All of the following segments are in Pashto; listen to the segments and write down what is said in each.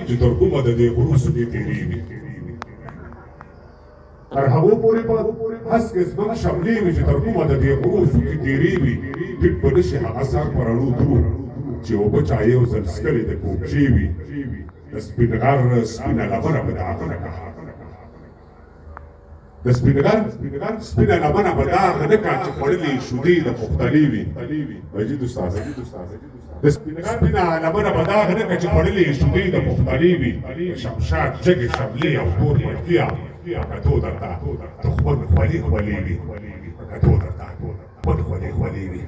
چې تر کومه د دې غروسو کې تېرېږي تر هغو پورې به هسکې زموږ شملې وي چې تر کومه د دې غروسو کې تېرېږي ټیټ به نشي هغه سر په رڼو درو چې اوبه چا یو ځل څکلې د کوکچې وي د سپین غر سپینه لمنه به د هغه نه کړه د سپین غر سپینه لمنه به د هغه نه کړه چې خوړلې شودې د پختلې وي مجید استاذه د سپین غر سپینه لمنه به د هغه نه کړه چې خوړلې شودې د پختلې وي شمشاد جګې شملې او تور ملکیا کتو درته دښمن خولې خولې وي کتو درته دښمن خولې خولې وي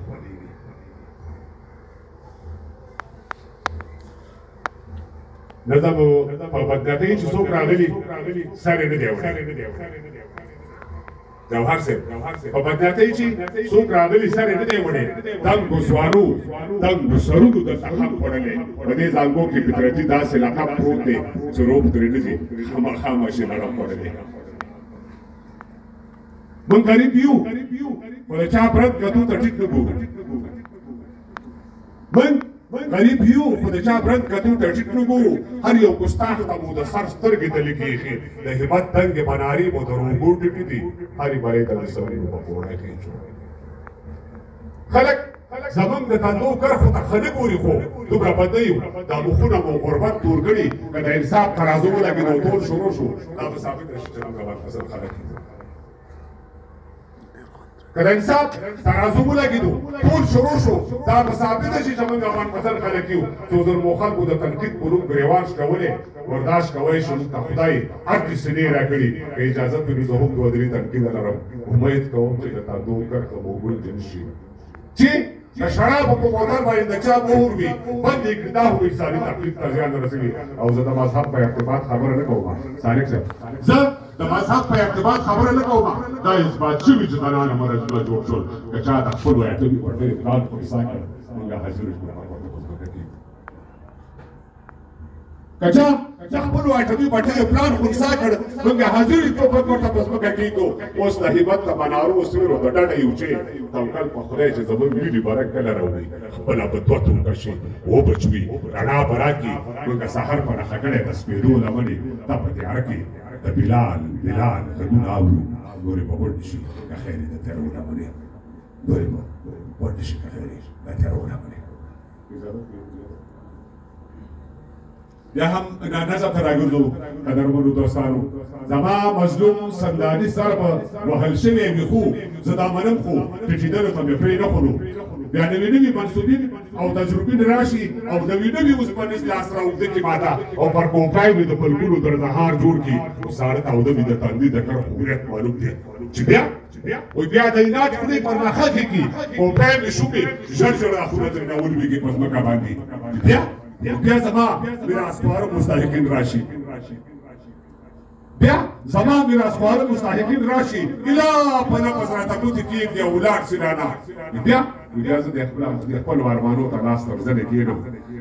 نظم په بدنامۍ چې څوک راغلي سر یې نه دی وړی جوهر صاحب په بدنامۍ چې څوک راغلي سر یې نه دی وړی دنګو سوارو دنګو سرونو دلته هم خوړلی په دې زانګو کې فطرتي داسې لقب پروت دی چې روب ترې نه ځي خامخا ماشینره خوړلی موږ غریب یو خو د چا برد کتو ته ټیټ نه ګورو غریب یو خو د چا برند کتو ته ټیټ نه ګورو هر یو ګستاخ ته مو د سر سترګې ته لږې ایښې د همت دنګې منارې مو د روږو ټیټې دي هرې بلې ته د سوري په پوړی خېچو خلک زموږ د تندو کرښو ته ښه نه ګوري خو دومره بد نه یو دا مخونه مو غربت تور کړي که د انصاف ترازو ولګېد او ټول شروع شو دا به ثابت نه شي چې موږ بدفصل خلک یو که د انصاف ترازو ولګېدو ټول شروع شو دا به ثابته شي چې موږ افغانپسند خلک یو څو ځل مو خلکو د تنقید په نوم ګریوان شکولې برداشت کوی شو موږ ته خدای هر دې سینې راکړي که اجازه پرې زه هم دوه درې تنقیده لرم امید کوم چې د تندو کرښه مو ګونجه نه شي چې د شرابو په موټر باندې د چا مهر وي بند یې کړي دا خو انساني تکلیف ته زیان رسوي او زه د مذهب په ارتباط خبره نه کوم صالح صاحب زه د مذهب په ارتباط خبره نه کوم دا اثبات شوي چې زنانه مرضونه جوړ شول که چا د خپلو اعتبي پټۍ پلان خنثی کړ موږ حاضر شو که چا د خپلو اعتبي پټۍ پلان خنثی کړ موږ حاضر یو ټوپک ورته په ځمکه کېږدو اوس د هیبت د منارو سیورو د ډډه یو چې توکل په خدای چې زموږ ویلي به رنګ کله راوړي خپله به دوه توکه شي وبچ وي رڼا به راکړي موږ سحر په نښه کړی د سپېدو لمنې دا په تیاره کې د بلال غږونه اورو ګورې به ورډ شي که خیر د تیارو لمنې ګورې به ورډ شي که خیر د تیارو لمنې بیا هم نظم ته راګرځو قدرمنو دوستانو زما مظلوم سنداني سر به وهل شوی وي خو زه دا منم خو ټیټېدلو ته مې پرې نه خورو بیا نوي نوي منصوبین او تجربین راشي او نوي نوي اوسپنیز لاس راوږده کړي ماته او پر کوپای مې د پلکونو درزهار جوړ کړي ساړه تاوده مې د تندي د کړ خوریت معلوم دی چې بیا د علاج خدای پر مخه کېږي کوپای مې شومې ژر ژر اخونه ترې راولوېږي په ځمکه باندې بیا زما میراثخواره مستحقین راشي بیا زما میراثخواره مستحقین راشي الا په نفس راته ګوتې کېږدي او ولاړ شي رانه بیا زه د خپلو ارمانو ته لاس ترزنې کېږدم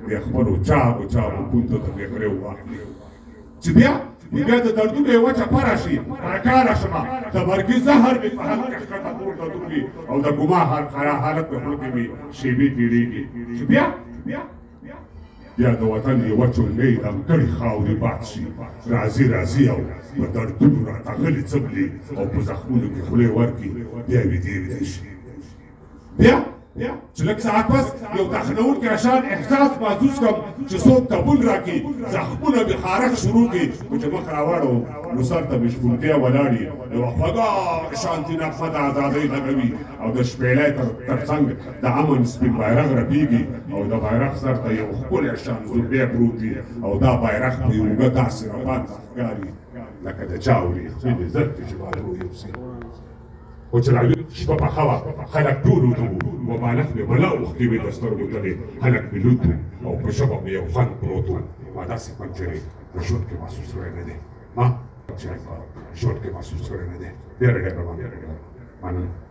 د خپلو چاغو پوندو ته مې غرې وواخلي چې بیا د دردونو یوه چپه راشي راکاره شمه د مرګي زهر مې په حلق کې ښکته پورته دومري او د ګما حالت په خوله کې مې شیبې تېرېږي چې بیا د وطن یوه چونګۍ دمکړې خاورې باد شي راځي او په دردونو راته غلې څبلي او په زخمونو کې خولې ورکړي بیا ویدې شي بیا چې لږ ساعت پس یو تخنونکی اشان احساس محسوس کړم چې څوک تبول راکړي زخمونه مې خارښ شروع کړي خو چې مخ راواړو نو سر ته مې شپونتیا ولاړي یوه خوږه شانتي نغمه د ازادۍ غږوي او د شپېلۍ تر څنګ د امن سپین بیرغ رپېږي او د بیرغ سر ته یو ښکلی شان زربی پروت وي او دا بیرغ په یو اوږه داسې رپاند ښکاري لکه د چا وریښمینې زرکې چې بالو یوسي خو چې راوي شپه پخه وه خلک ټول وده وو وبالغ مې بلا اوښکې وې د سترګو تلې هلک مې لوند و او په ژبه مې یو خوند پروت و ما داسې خوند چېرې په ژوند کې محسوس کړی نه دی ما چېرې په ژوند کې محسوس کړی نه دی ډېره مننه